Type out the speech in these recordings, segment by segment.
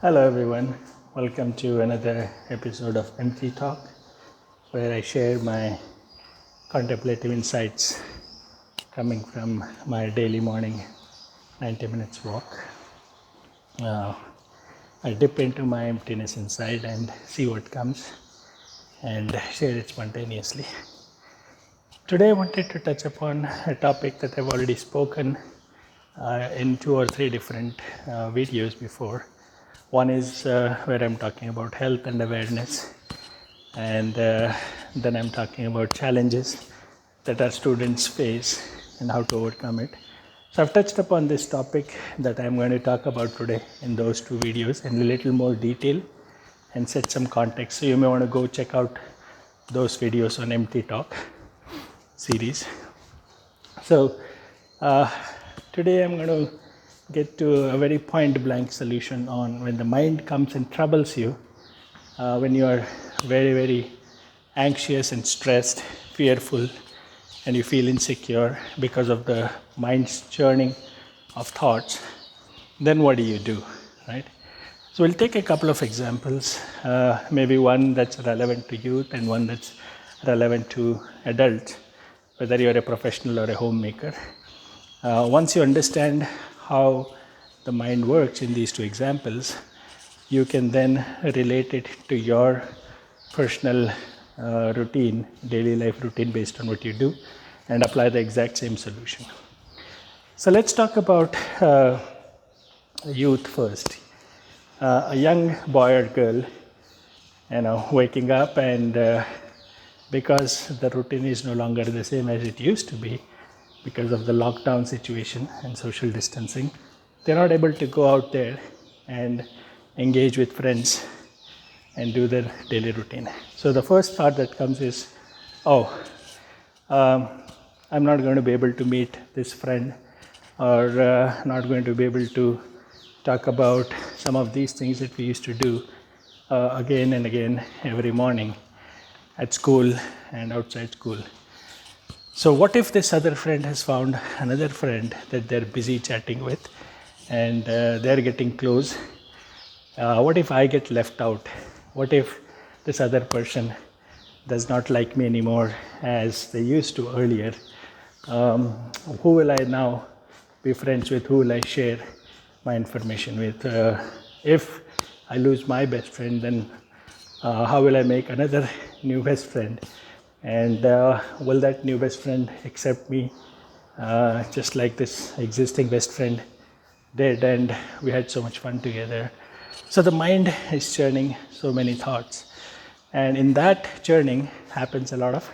Hello everyone, welcome to another episode of Empty Talk, where I share my contemplative insights coming from my daily morning 90 minutes walk. I dip into my emptiness inside and see what comes and share it spontaneously. Today I wanted to touch upon a topic that I've already spoken in 2 or 3 different videos before. One is where I'm talking about health and awareness, and then I'm talking about challenges that our students face and how to overcome it. So I've touched upon this topic that I'm going to talk about today in those 2 videos in a little more detail and set some context. So you may want to go check out those videos on Empty Talk series. So today I'm going to get to a very point blank solution on when the mind comes and troubles you, when you are very, very anxious and stressed, fearful, and you feel insecure because of the mind's churning of thoughts, then what do, right? So we'll take a couple of examples, maybe one that's relevant to youth and one that's relevant to adults, whether you're a professional or a homemaker. Once you understand how the mind works in these 2 examples, you can then relate it to your personal routine, daily life routine based on what you do, and apply the exact same solution. So let's talk about youth first. A young boy or girl, waking up and because the routine is no longer the same as it used to be, because of the lockdown situation and social distancing, they're not able to go out there and engage with friends and do their daily routine. So the first thought that comes is, I'm not going to be able to meet this friend, or not going to be able to talk about some of these things that we used to do again and again every morning at school and outside school. So what if this other friend has found another friend that they're busy chatting with, and they're getting close? What if I get left out? What if this other person does not like me anymore as they used to earlier? Who will I now be friends with? Who will I share my information with? If I lose my best friend, then how will I make another new best friend? And will that new best friend accept me just like this existing best friend did? And we had so much fun together. So the mind is churning so many thoughts. And in that churning happens a lot of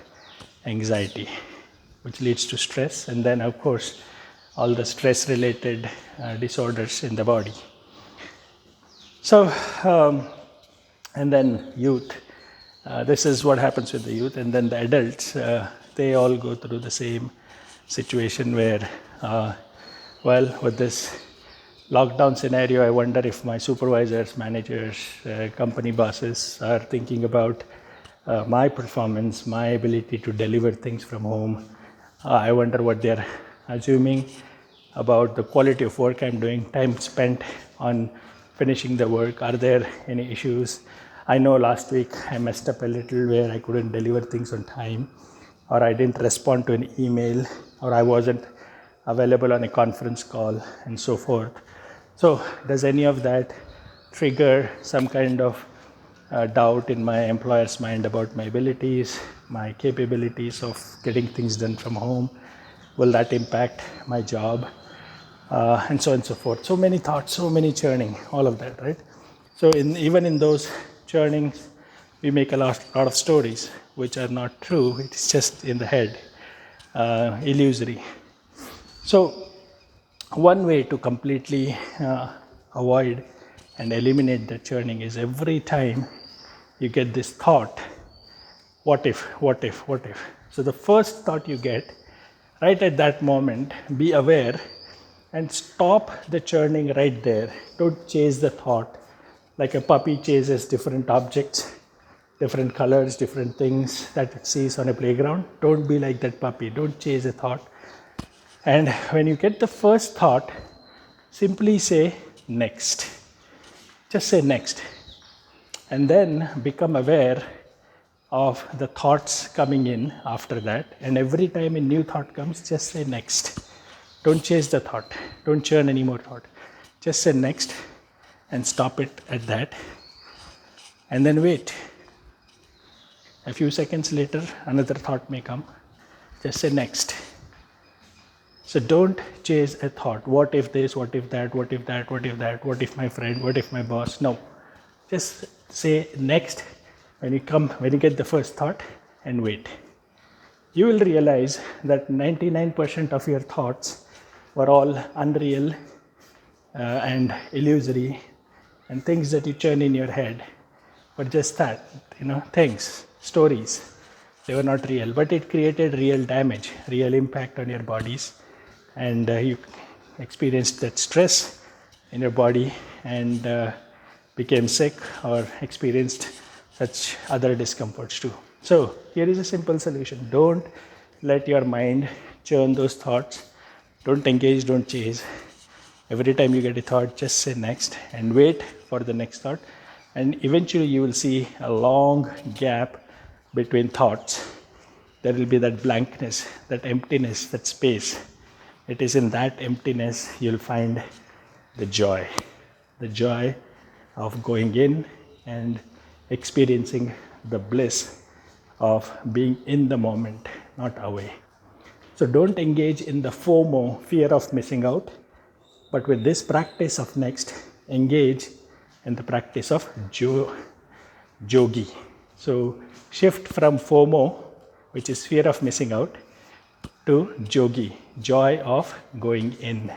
anxiety, which leads to stress. And then, of course, all the stress-related disorders in the body. So, and then youth. This is what happens with the youth, and then the adults, they all go through the same situation where, with this lockdown scenario, I wonder if my supervisors, managers, company bosses are thinking about my performance, my ability to deliver things from home. I wonder what they're assuming about the quality of work I'm doing, time spent on finishing the work. Are there any issues? I know last week I messed up a little where I couldn't deliver things on time, or I didn't respond to an email, or I wasn't available on a conference call, and so forth. So does any of that trigger some kind of doubt in my employer's mind about my abilities, my capabilities of getting things done from home? Will that impact my job? And so on and so forth. So many thoughts, so many churning, all of that, right? So even in those churnings, we make a lot of stories which are not true. It's just in the head, illusory. So one way to completely avoid and eliminate the churning is every time you get this thought, what if? So the first thought you get, right at that moment, be aware and stop the churning right there. Don't chase the thought like a puppy chases different objects, different colors, different things that it sees on a playground. Don't be like that puppy. Don't chase a thought. And when you get the first thought, simply say next. just say next. And then become aware of the thoughts coming in after that. And every time a new thought comes, just say next. Don't chase the thought. Don't churn any more thought. Just say next and stop it at that. And then wait. A few seconds later, another thought may come. Just say next. So don't chase a thought. What if this, what if that, what if that, what if that, what if my friend, what if my boss? No. Just say next when you get the first thought, and wait. You will realize that 99% of your thoughts were all unreal and illusory, and things that you churn in your head were just that, things, stories. They were not real, but it created real damage, real impact on your bodies, and you experienced that stress in your body and became sick or experienced such other discomforts too. So here is a simple solution. Don't let your mind churn those thoughts. Don't engage, don't chase. Every time you get a thought, just say next and wait for the next thought. And eventually you will see a long gap between thoughts. There will be that blankness, that emptiness, that space. It is in that emptiness you'll find the joy of going in and experiencing the bliss of being in the moment, not away. So don't engage in the FOMO, fear of missing out, but with this practice of next, engage in the practice of JOGI. So shift from FOMO, which is fear of missing out, to JOGI, joy of going in.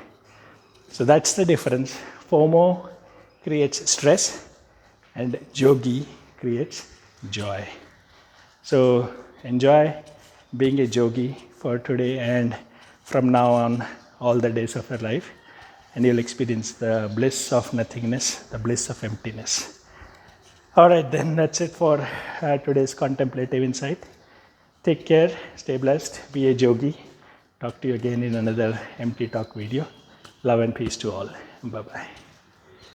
So that's the difference. FOMO creates stress and JOGI creates joy. So enjoy being a JOGI for today and from now on all the days of your life, and you'll experience the bliss of nothingness, the bliss of emptiness. All right, then that's it for today's contemplative insight. Take care, stay blessed, be a JOGI. Talk to you again in another empty talk video. Love and peace to all. Bye-bye.